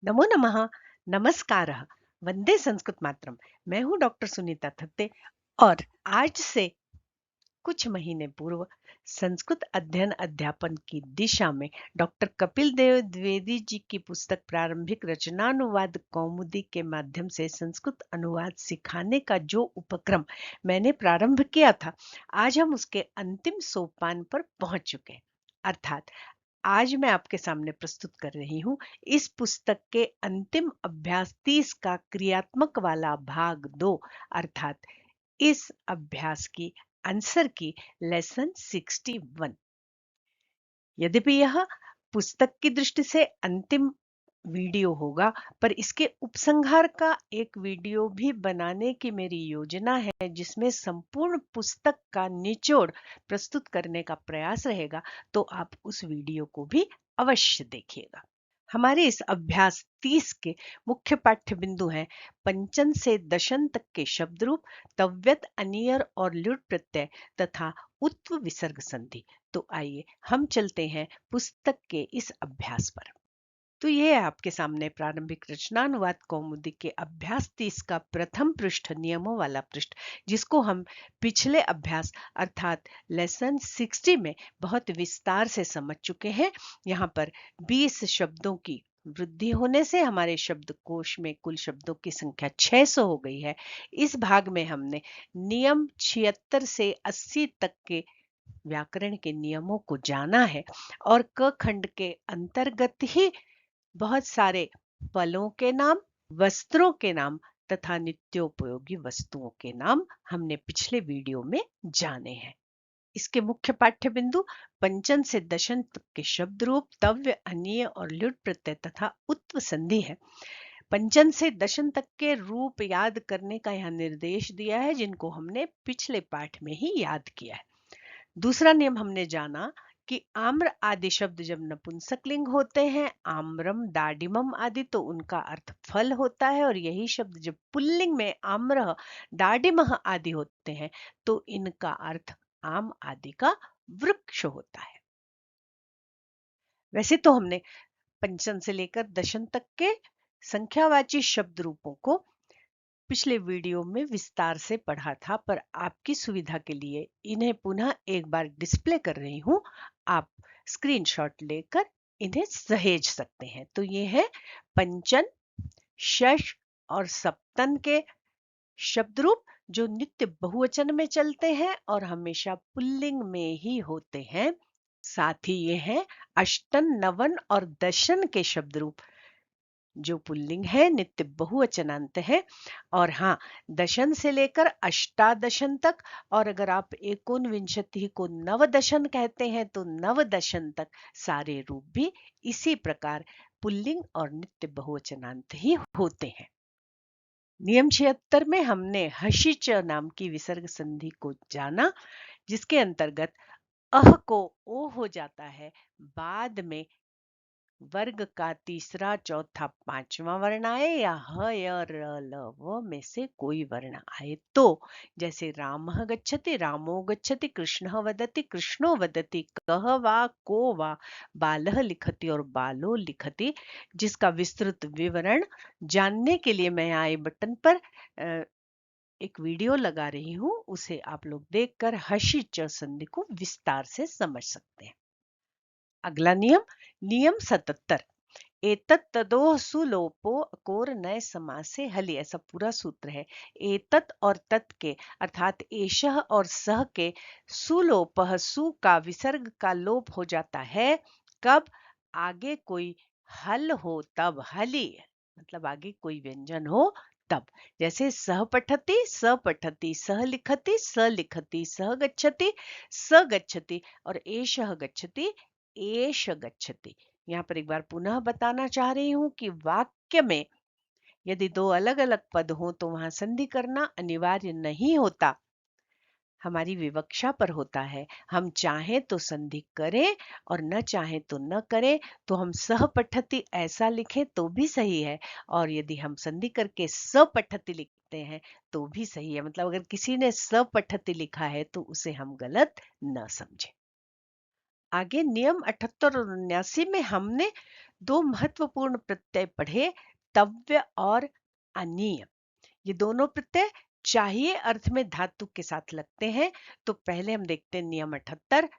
नमो नमः। नमस्कारः। वंदे संस्कृत मातरम। मैं हूँ डॉक्टर सुनीता थत्ते और आज से कुछ महीने पूर्व संस्कृत अध्ययन अध्यापन की दिशा में डॉक्टर कपिल देव द्विवेदी जी की पुस्तक प्रारंभिक रचनानुवाद कौमुदी के माध्यम से संस्कृत अनुवाद सिखाने का जो उपक्रम मैंने प्रारंभ किया था, आज हम उसके अंतिम सोपान पर पहुंच चुके हैं। अर्थात आज मैं आपके सामने प्रस्तुत कर रही हूँ इस पुस्तक के अंतिम अभ्यास 30 का क्रियात्मक वाला भाग 2, अर्थात इस अभ्यास की आंसर की लेसन 61। यद्यपि यह पुस्तक की दृष्टि से अंतिम वीडियो होगा, पर इसके उपसंहार का एक वीडियो भी बनाने की मेरी योजना है, जिसमें संपूर्ण पुस्तक का निचोड़ प्रस्तुत करने का प्रयास रहेगा। तो आप उस वीडियो को भी अवश्य देखिएगा। हमारे इस अभ्यास 30 के मुख्य पाठ्य बिंदु हैं पंचन से दशन तक के शब्द रूप, तव्यत, अनियर और ल्युट प्रत्यय तथा उत्व विसर्ग संधि। तो आइए हम चलते हैं पुस्तक के इस अभ्यास पर। तो ये है आपके सामने प्रारंभिक रचनानुवाद कौमुदी के अभ्यास 30 का प्रथम पृष्ठ, नियमों वाला पृष्ठ, जिसको हम पिछले अभ्यास अर्थात लेसन 60 में बहुत विस्तार से समझ चुके हैं। यहाँ पर 20 शब्दों की वृद्धि होने से हमारे शब्दकोश में कुल शब्दों की संख्या 600 हो गई है। इस भाग में हमने नियम 76 से 80 तक के व्याकरण के नियमों को जाना है और क खंड के अंतर्गत ही बहुत सारे फलों के नाम, वस्त्रों के नाम तथा नित्योपयोगी वस्तुओं के नाम हमने पिछले वीडियो में जाने हैं। इसके मुख्य पाठ्य बिंदु पंचन से दशन तक के शब्द रूप, तव्य, अनीय और ल्युट प्रत्यय तथा उत्व संधि है। पंचन से दशन तक के रूप याद करने का यहाँ निर्देश दिया है, जिनको हमने पिछले पाठ में ही याद किया है। दूसरा नियम हमने जाना कि आम्र आदि शब्द जब नपुंसकलिंग होते हैं, आम्रम, दाडिमम आदि, तो उनका अर्थ फल होता है, और यही शब्द जब पुल्लिंग में आम्र, दाडिमह आदि होते हैं तो इनका अर्थ आम आदि का वृक्ष होता है। वैसे तो हमने पंचम से लेकर दशम तक के संख्यावाची शब्द रूपों को पिछले वीडियो में विस्तार से पढ़ा था, पर आपकी सुविधा के लिए इन्हें पुनः एक बार डिस्प्ले कर रही हूं। आप स्क्रीनशॉट लेकर इन्हें सहेज सकते हैं। तो ये है पंचन, षष और सप्तन के शब्द रूप, जो नित्य बहुवचन में चलते हैं और हमेशा पुल्लिंग में ही होते हैं। साथ ही ये है अष्टन, नवन और दशन के शब्द रूप, जो पुल्लिंग है, नित्य बहुवचनांत है। और हाँ, दशन से लेकर अष्टादशन तक, और अगर आप एकोनविंशति को नवदशन कहते हैं तो नवदशन तक सारे रूप भी इसी प्रकार पुल्लिंग और नित्य बहुवचनांत ही होते हैं। नियम 76 में हमने हशी च नाम की विसर्ग संधि को जाना, जिसके अंतर्गत अह को ओ हो जाता है, बाद में वर्ग का तीसरा, चौथा, पांचवा वर्ण आए या ह, य, र, ल, व में से कोई वर्ण आए तो, जैसे रामः गच्छति, रामो गच्छति, कृष्णः वदति, कृष्णो वदति, कह वा, को वा, बालः लिखति और बालो लिखति, जिसका विस्तृत विवरण जानने के लिए मैं आई बटन पर एक वीडियो लगा रही हूँ, उसे आप लोग देखकर हशी च संधि को विस्तार से समझ सकते हैं। अगला नियम, नियम 77, एतत् तदोह सुलोपो अकोर नए समासे हलि, ऐसा पूरा सूत्र है। एतत् और तत् के अर्थात एशह और सह के सुलोपह, सु का विसर्ग का लोप हो जाता है। कब? आगे कोई हल हो तब, हलि मतलब आगे कोई व्यंजन हो तब। जैसे सह पठति, स पठति, सह लिखति, स लिखति, सह गच्छति, स गच्छति, और एशः गच्छति, एष गच्छति। यहाँ पर एक बार पुनः बताना चाह रही हूं कि वाक्य में यदि दो अलग अलग पद हो तो वहां संधि करना अनिवार्य नहीं होता, हमारी विवक्षा पर होता है। हम चाहें तो संधि करें और न चाहें तो न करें। तो हम सह पठति ऐसा लिखें तो भी सही है, और यदि हम संधि करके सपठति लिखते हैं तो भी सही है। मतलब अगर किसी ने सपठति लिखा है तो उसे हम गलत न समझें। आगे नियम 78 और 79 में हमने दो महत्वपूर्ण प्रत्यय पढ़े, तव्य और अनीय। ये दोनों प्रत्यय चाहिए अर्थ में धातु के साथ लगते हैं। तो पहले हम देखते हैं नियम 78,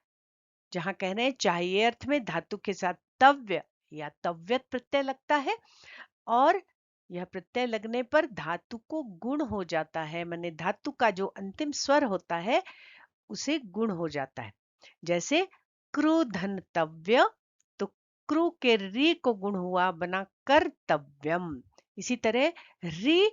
जहां कह रहे हैं चाहिए अर्थ में धातु के साथ तव्य या तव्यत प्रत्यय लगता है, और यह प्रत्यय लगने पर धातु को गुण हो जाता है, माने धातु का जो अंतिम स्वर होता है उसे गुण हो जाता है। जैसे क्रुधनतव्य, तो क्रू के री को गुण हुआ, बना कर्तव्यम। इसी तरह री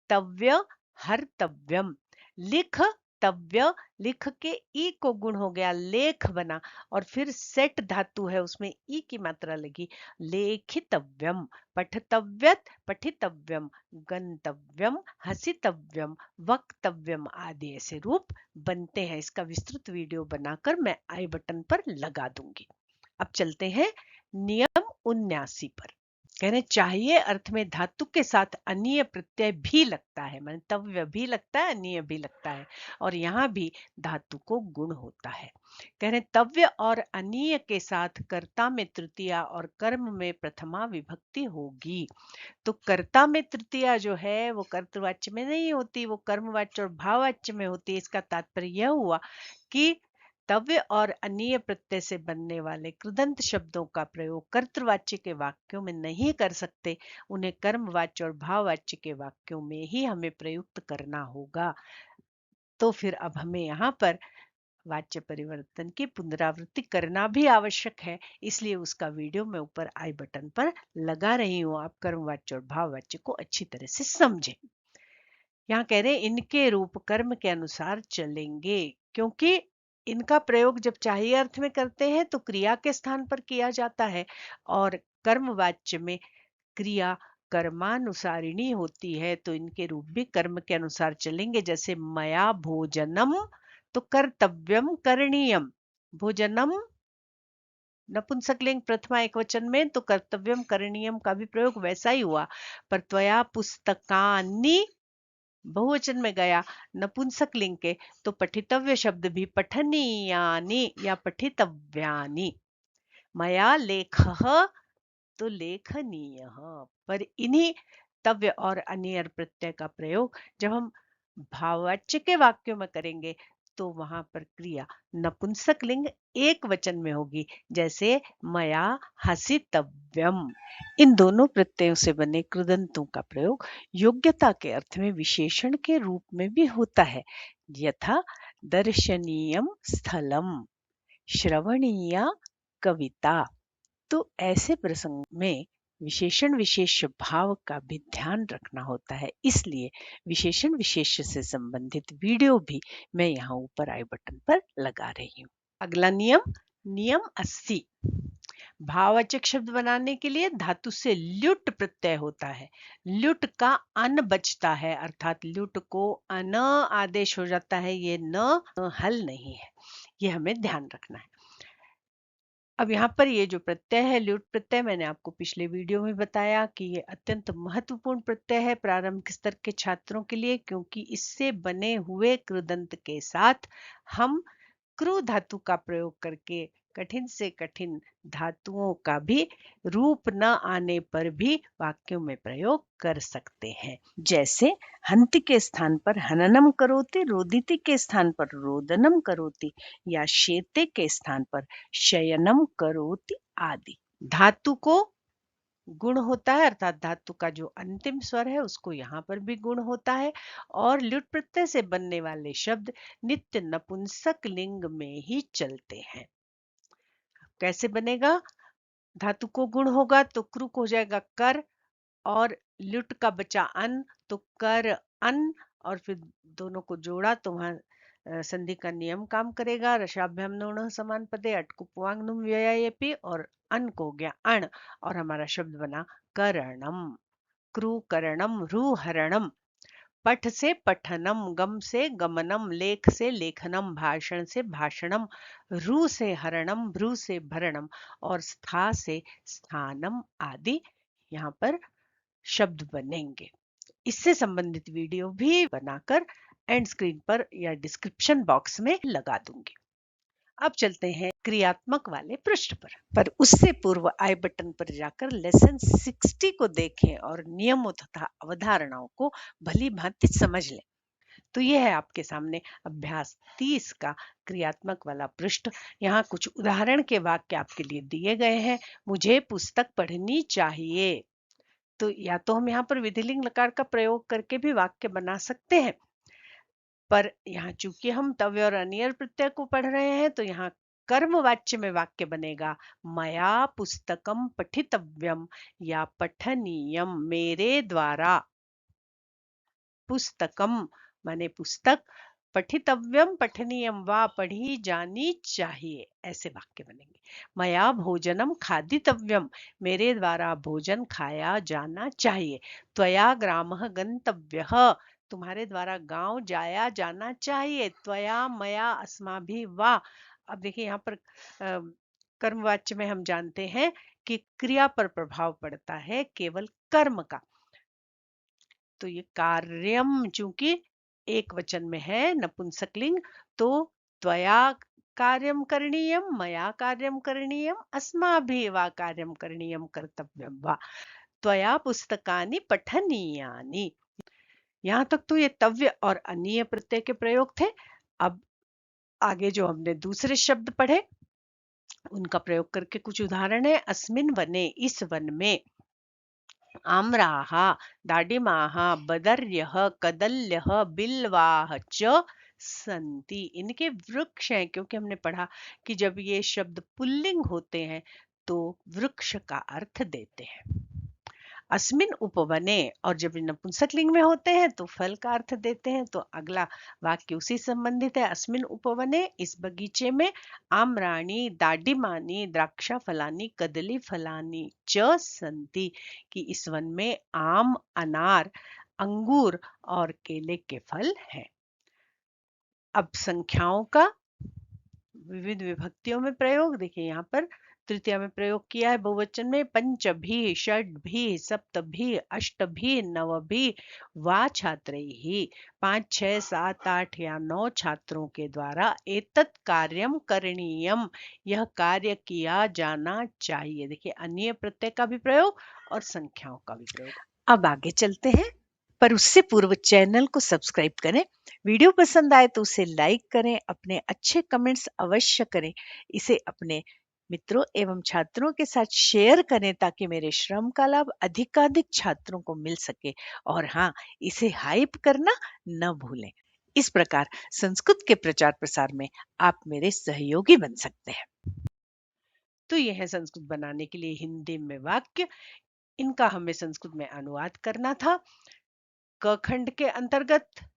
तव्य हर्तव्यम, लिख तव्य, लिख के ई को गुण हो गया, लेख बना, और फिर सेट धातु है उसमें ई की मात्रा लगी, लेखितव्यम। पठतव्यत पठितव्यम, गंतव्यम हसितव्यम, वक्तव्यम आदि ऐसे रूप बनते हैं। इसका विस्तृत वीडियो बनाकर मैं आई बटन पर लगा दूंगी। अब चलते हैं नियम 79 पर। कह रहे चाहिए अर्थ में धातु के साथ अनीय प्रत्यय भी लगता है, माने तव्य भी लगता है, अनीय भी लगता है, और यहाँ भी धातु को गुण होता है। कह रहे तव्य और अनीय के साथ कर्ता में तृतीया और कर्म में प्रथमा विभक्ति होगी। तो कर्ता में तृतीया जो है वो कर्तृवाच्य में नहीं होती, वो कर्मवाच्य और भाववाच्य में होती है। इसका तात्पर्य यह हुआ कि तव्य और अनीय प्रत्यय से बनने वाले कृदंत शब्दों का प्रयोग कर्तृवाच्य के वाक्यों में नहीं कर सकते, उन्हें कर्मवाच्य और भाववाच्य के वाक्यों में ही हमें प्रयुक्त करना होगा। तो फिर अब हमें यहाँ पर वाच्य परिवर्तन की पुनरावृत्ति करना भी आवश्यक है, इसलिए उसका वीडियो मैं ऊपर आई बटन पर लगा रही हूँ। आप कर्मवाच्य और भाववाच्य को अच्छी तरह से समझें। यहाँ कह रहे हैं इनके रूप कर्म के अनुसार चलेंगे, क्योंकि इनका प्रयोग जब चाहिए अर्थ में करते हैं तो क्रिया के स्थान पर किया जाता है, और कर्मवाच्य में क्रिया कर्मानुसारिणी होती है, तो इनके रूप भी कर्म के अनुसार चलेंगे। जैसे मया भोजनम, तो कर्तव्यम करणीयम। भोजनम नपुंसकलिंग प्रथमा एकवचन में, तो कर्तव्यम करणीयम का भी प्रयोग वैसा ही हुआ। पर त्वया पुस्तकानि बहुवचन में गया नपुंसक लिंग के, तो पठितव्य शब्द भी पठनीयानि या पठितव्यानि। मया लेखः, तो लेखनीय। पर इन्हीं तव्य और अनियर प्रत्यय का प्रयोग जब हम भाववाच्य के वाक्यों में करेंगे तो वहां पर क्रिया नपुंसक लिंग एक वचन में होगी, जैसे मया हसितव्यम। इन दोनों प्रत्ययों से बने कृदंतों का प्रयोग योग्यता के अर्थ में विशेषण के रूप में भी होता है, यथा दर्शनीयम स्थलम, श्रवणीया कविता। तो ऐसे प्रसंग में विशेषण विशेष भाव का भी ध्यान रखना होता है, इसलिए विशेषण विशेष से संबंधित वीडियो भी मैं यहाँ ऊपर आई बटन पर लगा रही हूँ। अगला नियम, नियम 80। भाववाचक शब्द बनाने के लिए धातु से ल्युट प्रत्यय होता है। ल्युट का अन बचता है, अर्थात ल्युट को अन आदेश हो जाता है, ये न हल नहीं है, ये हमें ध्यान रखना है। अब यहाँ पर ये जो प्रत्यय है ल्युट प्रत्यय, मैंने आपको पिछले वीडियो में बताया कि ये अत्यंत महत्वपूर्ण प्रत्यय है प्रारंभिक स्तर के छात्रों के लिए, क्योंकि इससे बने हुए कृदंत के साथ हम क्रू धातु का प्रयोग करके कठिन से कठिन धातुओं का भी रूप न आने पर भी वाक्यों में प्रयोग कर सकते हैं। जैसे हंति के स्थान पर हननम करोति, रोदिति के स्थान पर रोदनम करोति, या शेते के स्थान पर शयनम करोति आदि। धातु को गुण होता है, अर्थात धातु का जो अंतिम स्वर है उसको यहाँ पर भी गुण होता है, और ल्युट प्रत्यय से बनने वाले शब्द नित्य नपुंसक लिंग में ही चलते हैं। कैसे बनेगा? धातु को गुण होगा तो क्रुक हो जाएगा कर, और ल्युट का बचा अन, तो कर अन, और फिर दोनों को जोड़ा तो वहां संधि का नियम काम करेगा। रसाभ्याम नोण समान पदे अटकुपवांग नुम व्ययपि, और अन को हो गया अण, और हमारा शब्द बना करणम। क्रू करणम, रू हरणम। पठ से पठनम, गम से गमनम, लेख से लेखनम, भाषण से भाषणम, रू से हरणम, भ्रू से भरणम, और स्था से स्थानम आदि यहाँ पर शब्द बनेंगे। इससे संबंधित वीडियो भी बनाकर एंड स्क्रीन पर या डिस्क्रिप्शन बॉक्स में लगा दूंगी। अब चलते हैं क्रियात्मक वाले पृष्ठ पर उससे पूर्व आई बटन पर जाकर लेसन 60 को देखें और नियमों तथा अवधारणाओं को भली भांति समझ लें। तो यह है आपके सामने अभ्यास 30 का क्रियात्मक वाला पृष्ठ। यहाँ कुछ उदाहरण के वाक्य आपके लिए दिए गए हैं। मुझे पुस्तक पढ़नी चाहिए। तो या तो हम यहाँ पर विधिलिंग लकार का प्रयोग करके भी वाक्य बना सकते हैं, पर यहाँ चूंकि हम तव्य और अनियर प्रत्यय को पढ़ रहे हैं तो यहाँ कर्मवाच्य में वाक्य बनेगा मया पुस्तकम पठितव्यम या पठनीयम, मेरे द्वारा पुस्तकम माने पुस्तक, पठितव्यम पठनीयम वा पढ़ी जानी चाहिए, ऐसे वाक्य बनेंगे। मया भोजनम खादितव्यम, मेरे द्वारा भोजन खाया जाना चाहिए। त्वया ग्रामः गंतव्यः, तुम्हारे द्वारा गांव जाया जाना चाहिए। त्वया मया अस्माभिः वा। अब देखिए यहाँ पर कर्मवाच्य में हम जानते हैं कि क्रिया पर प्रभाव पड़ता है केवल कर्म का। तो ये कार्यम चूंकि एक वचन में है नपुंसकलिंग, तो त्वया कार्यम करणीयम, मया कार्यम करणीयम, अस्माभिः वा कार्यम करणीयम, कर्तव्यम वा। त्वया पुस्तकानि पठनीयानि। यहाँ तक तो ये तव्य और अनीय प्रत्यय के प्रयोग थे। अब आगे जो हमने दूसरे शब्द पढ़े उनका प्रयोग करके कुछ उदाहरण है। अस्मिन वने, इस वन में। आम्राः, दाडिमाः, बदर्यः, कदल्यः, बिल्वाः च संति। इनके वृक्ष हैं, क्योंकि हमने पढ़ा कि जब ये शब्द पुल्लिंग होते हैं तो वृक्ष का अर्थ देते हैं। अस्मिन उपवने, और जब नपुंसकलिंग में होते हैं तो फल का अर्थ देते हैं। तो अगला वाक्य उसी संबंधित है। अस्मिन उपवने, इस बगीचे में। आम्राणी, दाडिमानी, द्राक्षा फलानी, कदली फलानी च संति, कि इस वन में आम, अनार, अंगूर और केले के फल हैं। अब संख्याओं का विविध विभक्तियों में प्रयोग देखिए। यहाँ पर तृतीया में प्रयोग किया है बहुवचन में। पंचभी, षड्भी, सप्तभी, अष्टभी, नवभी वा छात्रैः, 5, 6, 7, 8 या 9 छात्रों के द्वारा एतत् कार्यम करणीयम, यह कार्य किया जाना चाहिए। देखिए अन्य प्रत्यय का भी प्रयोग और संख्याओं का भी प्रयोग। अब आगे चलते हैं, पर उससे पूर्व चैनल को सब्सक्राइब करें। वीडियो पसंद आए तो उसे लाइक करें, अपने अच्छे कमेंट्स अवश्य करें, इसे अपने मित्रों एवं छात्रों के साथ शेयर करें ताकि मेरे श्रम का लाभ अधिकाधिक छात्रों को मिल सके। और हाँ, इसे हाइप करना न भूलें। इस प्रकार संस्कृत के प्रचार प्रसार में आप मेरे सहयोगी बन सकते हैं। तो यह है संस्कृत बनाने के लिए हिंदी में वाक्य। इनका हमें संस्कृत में अनुवाद करना था। क खंड के अंतर्गत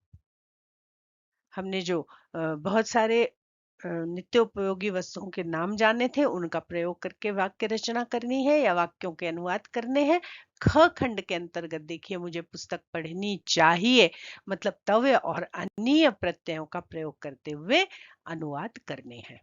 हमने जो बहुत सारे नित्योपयोगी वस्तुओं के नाम जाने थे, उनका प्रयोग करके वाक्य रचना करनी है या वाक्यों के अनुवाद करने हैं। ख खंड के अंतर्गत देखिए, मुझे पुस्तक पढ़नी चाहिए, मतलब तव्य और अन्य प्रत्ययों का प्रयोग करते हुए अनुवाद करने हैं।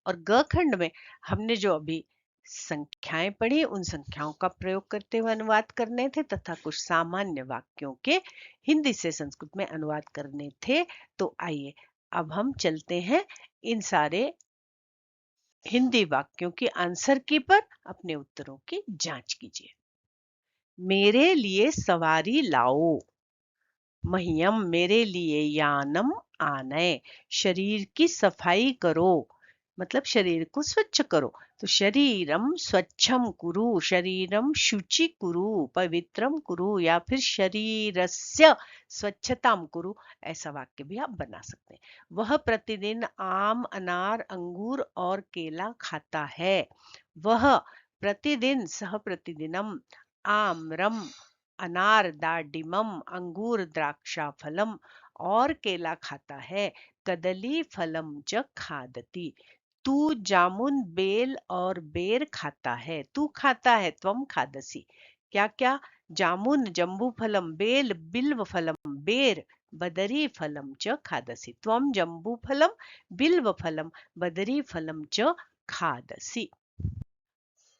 और ग खंड में हमने जो अभी संख्याएं पढ़ी, उन संख्याओं का प्रयोग करते हुए अनुवाद करने थे तथा कुछ सामान्य वाक्यों के हिंदी से संस्कृत में अनुवाद करने थे। तो आइए अब हम चलते हैं इन सारे हिंदी वाक्यों की आंसर की पर अपने उत्तरों की जांच कीजिए। मेरे लिए सवारी लाओ। मह्यम, मेरे लिए। यानम, आनय। शरीर की सफाई करो, मतलब शरीर को स्वच्छ करो। तो शरीरम स्वच्छम कुरु, शरीरम शुचि कुरु, पवित्रम कुरु, या फिर शरीरस्य स्वच्छताम कुरु, ऐसा वाक्य भी आप बना सकते हैं। वह प्रतिदिन आम, अनार, अंगूर और केला खाता है। वह प्रतिदिन, सह प्रतिदिनम, आम्रम, अनार, दाडिमम, अंगूर, द्राक्षा फलम और केला खाता है। कदली फलम च खादति। तू जामुन, बेल और बेर खाता है। तू खाता है, त्वम खादसी। क्या क्या? जामुन, जम्बू फलम, बेल, बिल्व फलम, बेर, बदरी फलम च खादसी। त्वम जम्बू फलम, बिल्व फलम, बदरी फलम च खादसी।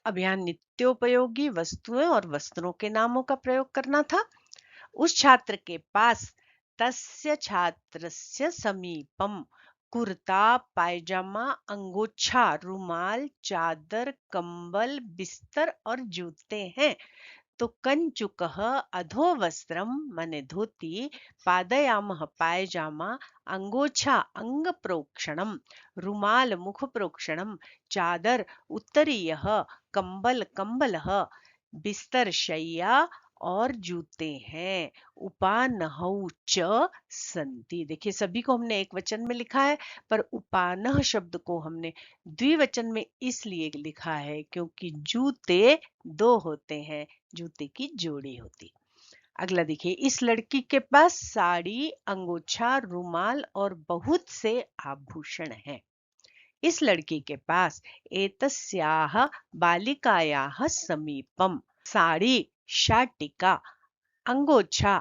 अब यहाँ नित्योपयोगी वस्तुएं और वस्त्रों के नामों का प्रयोग करना था। उस छात्र के पास, तस्य छात्रस्य समीपम, कुर्ता, पायजामा, अंगोछा, रुमाल, चादर, कंबल, बिस्तर और जूते हैं। तो कंचुकः अधोवस्त्रम माने धोती, पादयामः पायजामा, अंगोछा अंग प्रोक्षणम, रुमाल मुख प्रोक्षणम, चादर उत्तरीयः, कंबल कंबलः, बिस्तर शय्या और जूते हैं। उपानहौ च संति। देखिए सभी को हमने एक वचन में लिखा है, पर उपानह शब्द को हमने द्विवचन में इसलिए लिखा है क्योंकि जूते दो होते हैं, जूते की जोड़ी होती। अगला देखिए, इस लड़की के पास साड़ी, अंगोछा, रुमाल और बहुत से आभूषण हैं। इस लड़की के पास एतस्याः बालिकायाः समीपम साड़ी, शाटिका, अंगोछा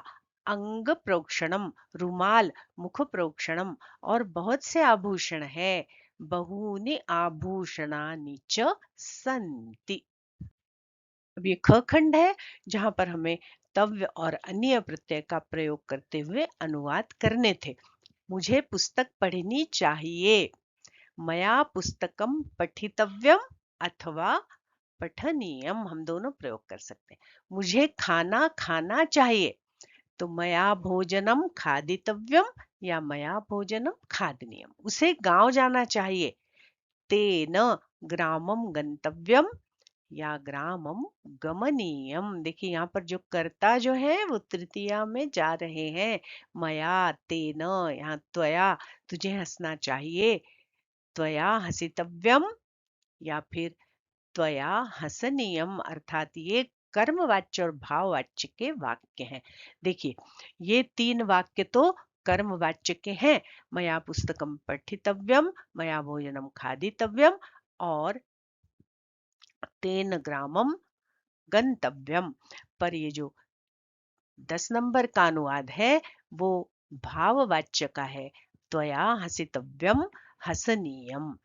अंग प्रोक्षणम, रुमाल मुख प्रोक्षणम और बहुत से आभूषण है। बहूनि आभूषणानि च सन्ति। अब ये ख खंड है जहां पर हमें तव्य और अन्य प्रत्यय का प्रयोग करते हुए अनुवाद करने थे। मुझे पुस्तक पढ़नी चाहिए। मया पुस्तकम पठितव्यम अथवा पठनीयम, हम दोनों प्रयोग कर सकते हैं। मुझे खाना खाना चाहिए, तो मया भोजनम खादितव्यम या मया भोजनम खादनीयम। उसे गांव जाना चाहिए, तेन ग्रामम गंतव्यम या ग्रामम गमनीयम। देखिए यहाँ पर जो कर्ता जो है वो तृतीया में जा रहे हैं। मया तेन, यहाँ त्वया तुझे हंसना चाहिए, त्वया हसितव्यम या फिर त्वया हसनीयम, अर्थात ये कर्मवाच्य और भाववाच्य के वाक्य हैं। देखिए ये तीन वाक्य तो कर्मवाच्य के हैं। मया पुस्तकम पठितव्यम, मया भोजनम खादितव्यम और तेन ग्रामम गंतव्यम। पर ये जो 10 नंबर का अनुवाद है वो भाववाच्य का है। त्वया हसितव्यम हसनीयम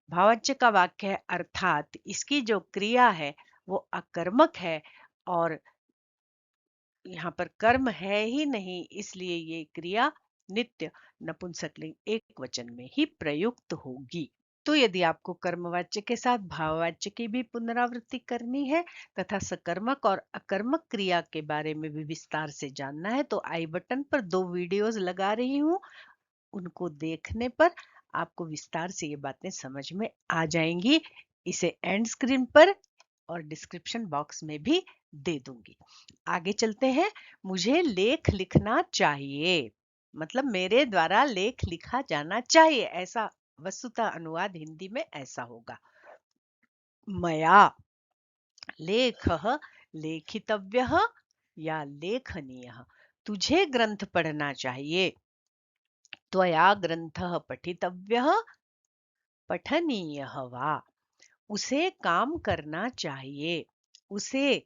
भाववाच्य का वाक्य है, अर्थात इसकी जो क्रिया है वो अकर्मक है और यहाँ पर कर्म है ही नहीं, इसलिए ये क्रिया नित्य नपुंसकलिंग एक वचन में ही प्रयुक्त होगी। तो यदि आपको कर्मवाच्य के साथ भाववाच्य की भी पुनरावृत्ति करनी है तथा सकर्मक और अकर्मक क्रिया के बारे में भी विस्तार से जानना है तो आई बटन पर 2 वीडियोस लगा रही हूँ। उनको देखने पर आपको विस्तार से ये बातें समझ में आ जाएंगी। इसे एंड स्क्रीन पर और डिस्क्रिप्शन बॉक्स में भी दे दूंगी। आगे चलते हैं। मुझे लेख लिखना चाहिए, मतलब मेरे द्वारा लेख लिखा जाना चाहिए, ऐसा वस्तुतः अनुवाद हिंदी में ऐसा होगा। मया लेखः लेखितव्यः या लेखनीयः। तुझे ग्रंथ पढ़ना चाहिए। त्वया ग्रंथः पठितव्यः पठनीयः वा। उसे काम करना चाहिए। उसे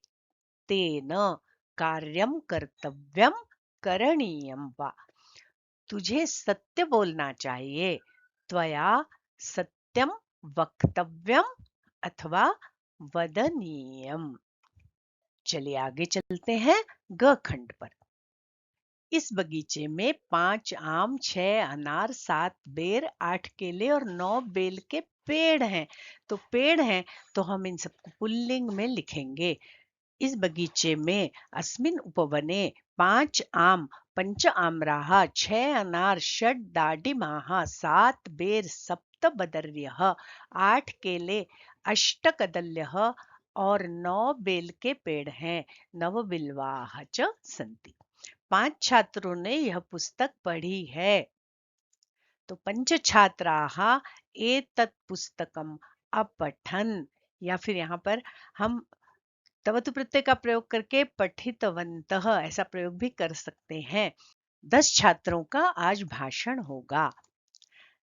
तेन कार्यं कर्तव्यं करणीयं वा। तुझे सत्य बोलना चाहिए। त्वया सत्यं वक्तव्यम अथवा वदनीयम। चलिए आगे चलते हैं ग खंड पर। इस बगीचे में 5 आम, 6 अनार, 7 बेर, 8 केले और 9 बेल के पेड़ हैं। तो पेड़ हैं तो हम इन सबको पुल्लिंग में लिखेंगे। इस बगीचे में अस्मिन् उपवने 5 आम, 5 आम्राः, 6 अनार, 6 दाडिमाः, 7 बेर, 7 बदर्यः, 8 केले, 8 कदल्यः और 9 बेल के पेड़ हैं। नव बिल्वाः च सन्ति। 5 छात्रों ने यह पुस्तक पढ़ी है। तो पंच छात्राः एतत् पुस्तकम् अपठन्, या फिर यहाँ पर हम तवतु प्रत्यय का प्रयोग करके पठितवन्तः ऐसा प्रयोग भी कर सकते हैं। 10 छात्रों का आज भाषण होगा।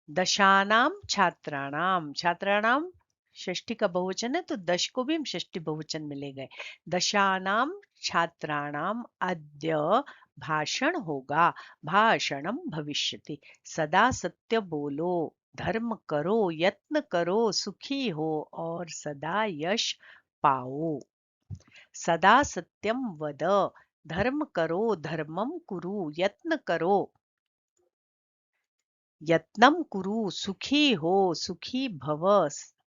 दशानाम छात्राणाम, छात्राणाम षष्ठी का बहुवचन है तो दश को भी हम षष्ठी बहुवचन में ले गए। दशानाम छात्राणाम अद्य भाषण होगा। भाषणम भविष्यति। सदा सत्य बोलो, धर्म करो, यत्न करो, सुखी हो और सदा यश पाओ। सदा सत्यम वद, धर्म करो, धर्मम कुरु, यत्न करो, यत्नम कुरु सुखी हो सुखी भव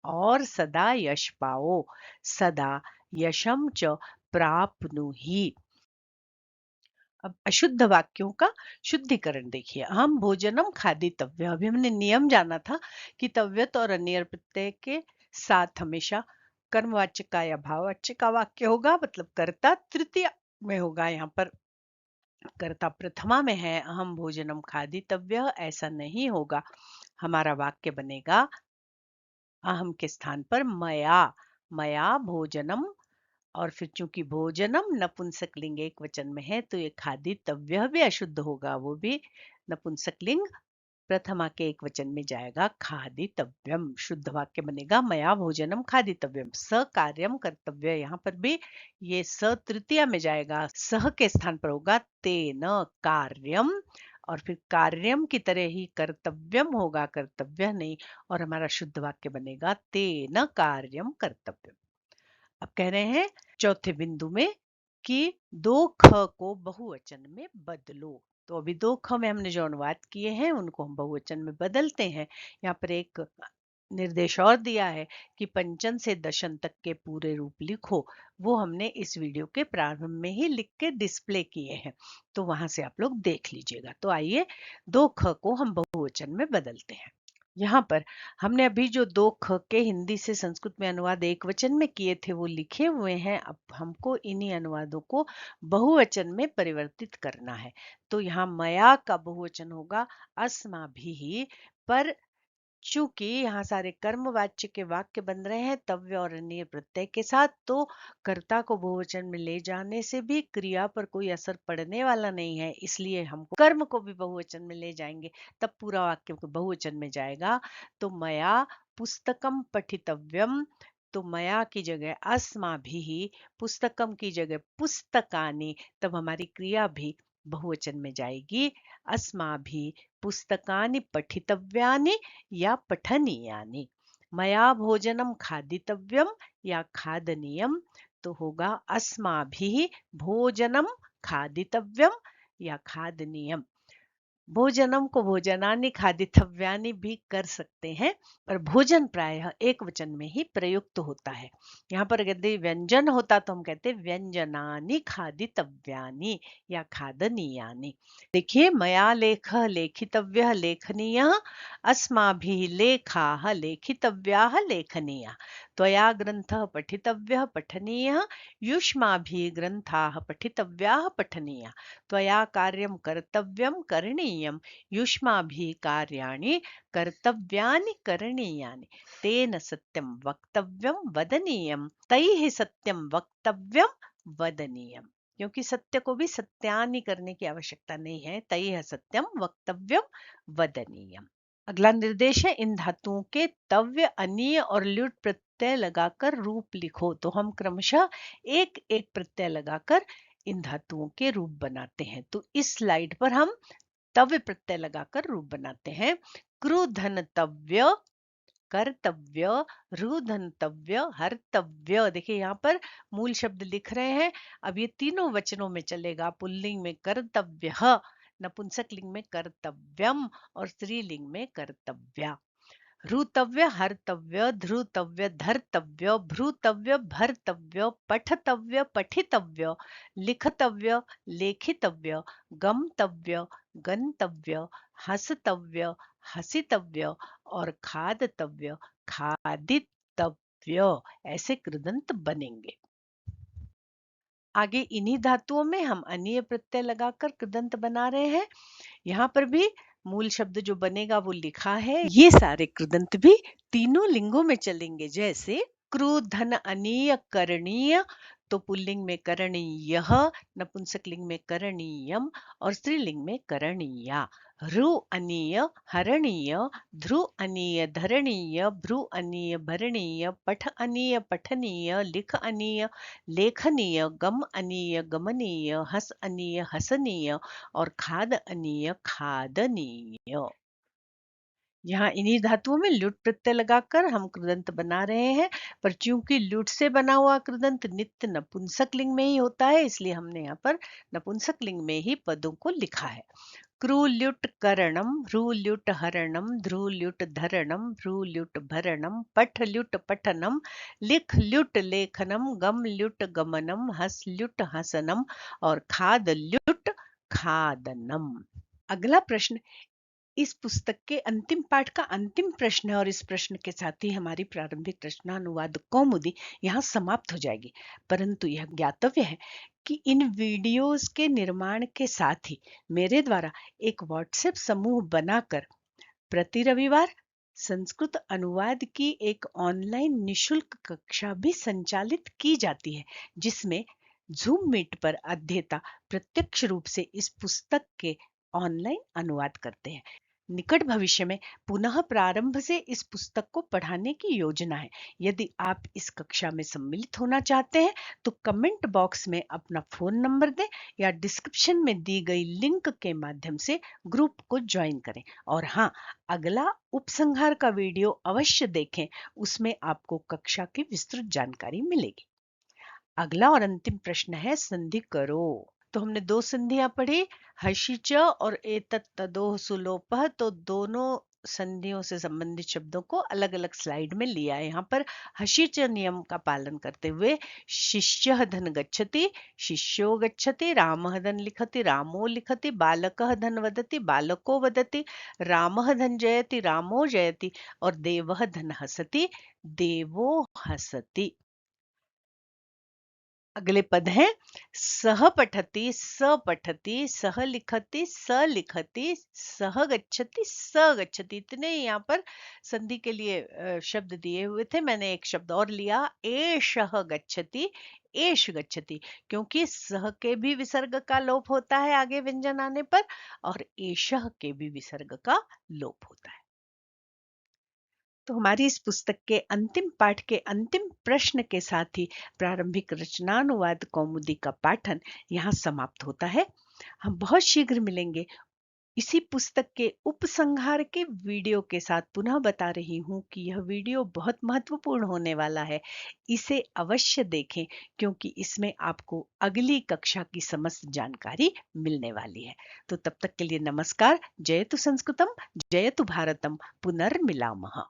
और सदा यश पाओ सदा यशम च प्राप्नुहि। अब अशुद्ध वाक्यों का शुद्धिकरण देखिए। हम भोजनम खादितव्य, अभी हमने नियम जाना था कि तव्यत और अन्य प्रत्यय के साथ हमेशा कर्मवाच्य का या भाववाच्य का वाक्य होगा, मतलब कर्ता तृतीय में होगा। यहाँ पर कर्ता प्रथमा में है, अहम भोजनम खादितव्य, ऐसा नहीं होगा। हमारा वाक्य बनेगा अहम के स्थान पर मया, मया भोजनम, और फिर चूंकि भोजनम नपुंसक लिंग एक वचन में है तो ये खादितव्य भी अशुद्ध होगा, वो भी नपुंसक लिंग प्रथमा के एक वचन में जाएगा खादितव्यम। शुद्ध वाक्य बनेगा मया भोजनम खादितव्यम। स कार्यम कर्तव्य, यहाँ पर भी ये स तृतीया में जाएगा, सह के स्थान पर होगा तेन कार्यम, और फिर कार्यम की तरह ही कर्तव्यम होगा, कर्तव्य नहीं। और हमारा शुद्ध वाक्य बनेगा तेन कार्यम कर्तव्यम। अब कह रहे हैं चौथे बिंदु में कि दो ख को बहुवचन में बदलो। तो अभी दो ख में हमने जो अनुवाद किए हैं उनको हम बहुवचन में बदलते हैं। यहाँ पर एक निर्देश और दिया है कि पंचन से दशन तक के पूरे रूप लिखो, वो हमने इस वीडियो के प्रारंभ में ही लिख के डिस्प्ले किए हैं, तो वहां से आप लोग देख लीजिएगा। तो आइए दो ख को हम बहुवचन में बदलते हैं। यहाँ पर हमने अभी जो दो ख के हिंदी से संस्कृत में अनुवाद एक वचन में किए थे वो लिखे हुए हैं। अब हमको इन्हीं अनुवादों को बहुवचन में परिवर्तित करना है। तो यहाँ मया का बहुवचन होगा अस्माभिः, पर चूंकि यहाँ सारे कर्मवाच्य के वाक्य बन रहे हैं तव्य और अन्य प्रत्यय के साथ, तो कर्ता को बहुवचन में ले जाने से भी क्रिया पर कोई असर पड़ने वाला नहीं है, इसलिए हमको कर्म को भी बहुवचन में ले जाएंगे, तब पूरा वाक्य बहुवचन में जाएगा। तो मया पुस्तकम पठितव्यम, तो मया की जगह अस्माभिः, पुस्तकम की जगह पुस्तकानि, तब हमारी क्रिया भी बहुवचन में जाएगी। अस्माभिः पुस्तकानि पठितव्यानि या पठनीयानि। मया भोजनम खादितव्यम या खादनीयम, तो होगा अस्माभिः भोजनम खादितव्यम या खादनीयम। भोजनम को भोजनानि खादितव्यानि भी कर सकते हैं, पर भोजन प्रायः एक वचन में ही प्रयुक्त होता है। यहाँ पर यदि व्यंजन होता तो हम कहते व्यंजनानि खादितव्यानि या खादनीयानि। देखिए मया लेख लेखितव्यः लेखनीयः, अस्माभिः लेखाः लेखितव्याः लेखनीयाः, त्वया ग्रन्थः पठितव्यः पठनीयः, युष्माभिः ग्रन्थाः पठितव्याः पठनीयाः, त्वया कार्यं कर्तव्यं करणीयं, युष्माभिः कार्याणि कर्तव्यानि करणीयानि, तेन सत्यं वक्तव्यं वदनीयं, तैः सत्यं वक्तव्यं वदनीयम। क्योंकि सत्य को भी सत्यानि करने की आवश्यकता नहीं है, तैः सत्यम वक्तव्यम वदनीयम। अगला निर्देश है इन धातुओं के तव्य अनीय और ल्युट प्रत्यय लगाकर रूप लिखो। तो हम क्रमशः एक एक प्रत्यय लगाकर इन धातुओं के रूप बनाते हैं। तो इस स्लाइड पर हम तव्य प्रत्यय लगाकर रूप बनाते हैं। क्रुधनतव्य, कर्तव्य, रुधंतव्य, हर्तव्य। देखिए यहाँ पर मूल शब्द लिख रहे हैं। अब ये तीनों वचनों में चलेगा। पुल्लिंग में कर्तव्य, नपुंसक लिंग में कर्तव्यम और स्त्रीलिंग में कर्तव्या। ऋतव्य, हर्तव्य, ध्रुतव्य, धर्तव्य, भ्रूतव्य, भर्तव्य, पठतव्य, पठितव्य, लिखतव्य, लेखितव्य, गमतव्य, गंतव्य, हसतव्य, हसितव्य और खादतव्य, खादितव्य, ऐसे कृदंत बनेंगे। आगे इन्हीं धातुओं में हम अन्य प्रत्यय लगाकर कृदंत बना रहे हैं। यहाँ पर भी मूल शब्द जो बनेगा वो लिखा है। ये सारे कृदंत भी तीनों लिंगों में चलेंगे। जैसे क्रुधन अनीय करणीय, तो पुल्लिंग में करणीय, नपुंसक लिंग में करणीयम और स्त्रीलिंग में करणीया। रु अनीय हरणीय, ध्रु अनीय धरणीय, भ्रु अनीय भरणीय, पठ अनीय पठनीय, लिख अनीय लेखनीय, गम अनीय गमनीय, हस अनीय हसनीय और खाद अनीय खादनीय। यहाँ इन्हीं धातुओं में लुट प्रत्यय लगाकर हम कृदंत बना रहे हैं, पर चूंकि लुट से बना हुआ कृदंत नित्य नपुंसक लिंग में ही होता है, इसलिए हमने यहाँ पर नपुंसक लिंग में ही पदों को लिखा है। क्रूल्युट करणम, भ्रूल्युट हरणम, ध्रुल्युट धरणम, भ्रूल्युट भरणम, पठल्युट पठनम, लिखल्युट लेखनम, गमल्युट गमनम, हंसल्युट हसनम और खादल्युट खादनम। अगला प्रश्न इस पुस्तक के अंतिम पाठ का अंतिम प्रश्न है और इस प्रश्न के साथ ही हमारी प्रारंभिक रचनानुवाद कौमुदी यहाँ समाप्त हो जाएगी। परंतु यह ज्ञातव्य है कि इन वीडियोस के निर्माण के साथ ही मेरे द्वारा एक व्हाट्सएप समूह बनाकर प्रति रविवार संस्कृत अनुवाद की एक ऑनलाइन निशुल्क कक्षा भी संचालित की जाती है, जिसमें जूम मीट पर अध्येता प्रत्यक्ष रूप से इस पुस्तक के ऑनलाइन अनुवाद करते हैं। निकट भविष्य में पुनः प्रारंभ से इस पुस्तक को पढ़ाने की योजना है। यदि आप इस कक्षा में सम्मिलित होना चाहते हैं तो कमेंट बॉक्स में अपना फोन नंबर दें या डिस्क्रिप्शन में दी गई लिंक के माध्यम से ग्रुप को ज्वाइन करें। और हाँ, अगला उपसंहार का वीडियो अवश्य देखें, उसमें आपको कक्षा की विस्तृत जानकारी मिलेगी। अगला और अंतिम प्रश्न है संधि करो। तो हमने दो संधियां पढ़ी, हशिच और एतत् तदोह सुलोपः। तो दोनों संधियों से संबंधित शब्दों को अलग अलग स्लाइड में लिया है। यहाँ पर हशिच नियम का पालन करते हुए शिष्यः धन गच्छति, शिष्यो गच्छति, रामः धन लिखति, रामो लिखति, बालकः धन वदति, बालको वदति, रामः धन जयति, रामो जयति और देवः धन हसति, देवो हसति। अगले पद हैं सह पठति, स पठति, सह लिखति, स लिखति, सह गच्छति, स गच्छति। इतने यहाँ पर संधि के लिए शब्द दिए हुए थे। मैंने एक शब्द और लिया, एषः गच्छति, एष गच्छति, क्योंकि सह के भी विसर्ग का लोप होता है आगे व्यंजन आने पर और एषः के भी विसर्ग का लोप होता है। तो हमारी इस पुस्तक के अंतिम पाठ के अंतिम प्रश्न के साथ ही प्रारंभिक रचनानुवाद कौमुदी का पाठन यहाँ समाप्त होता है। हम बहुत शीघ्र मिलेंगे इसी पुस्तक के उपसंहार के वीडियो के साथ। पुनः बता रही हूँ कि यह वीडियो बहुत महत्वपूर्ण होने वाला है, इसे अवश्य देखें क्योंकि इसमें आपको अगली कक्षा की समस्त जानकारी मिलने वाली है। तो तब तक के लिए नमस्कार। जयतु संस्कृतम, जयतु भारतम, पुनर्मिलामः।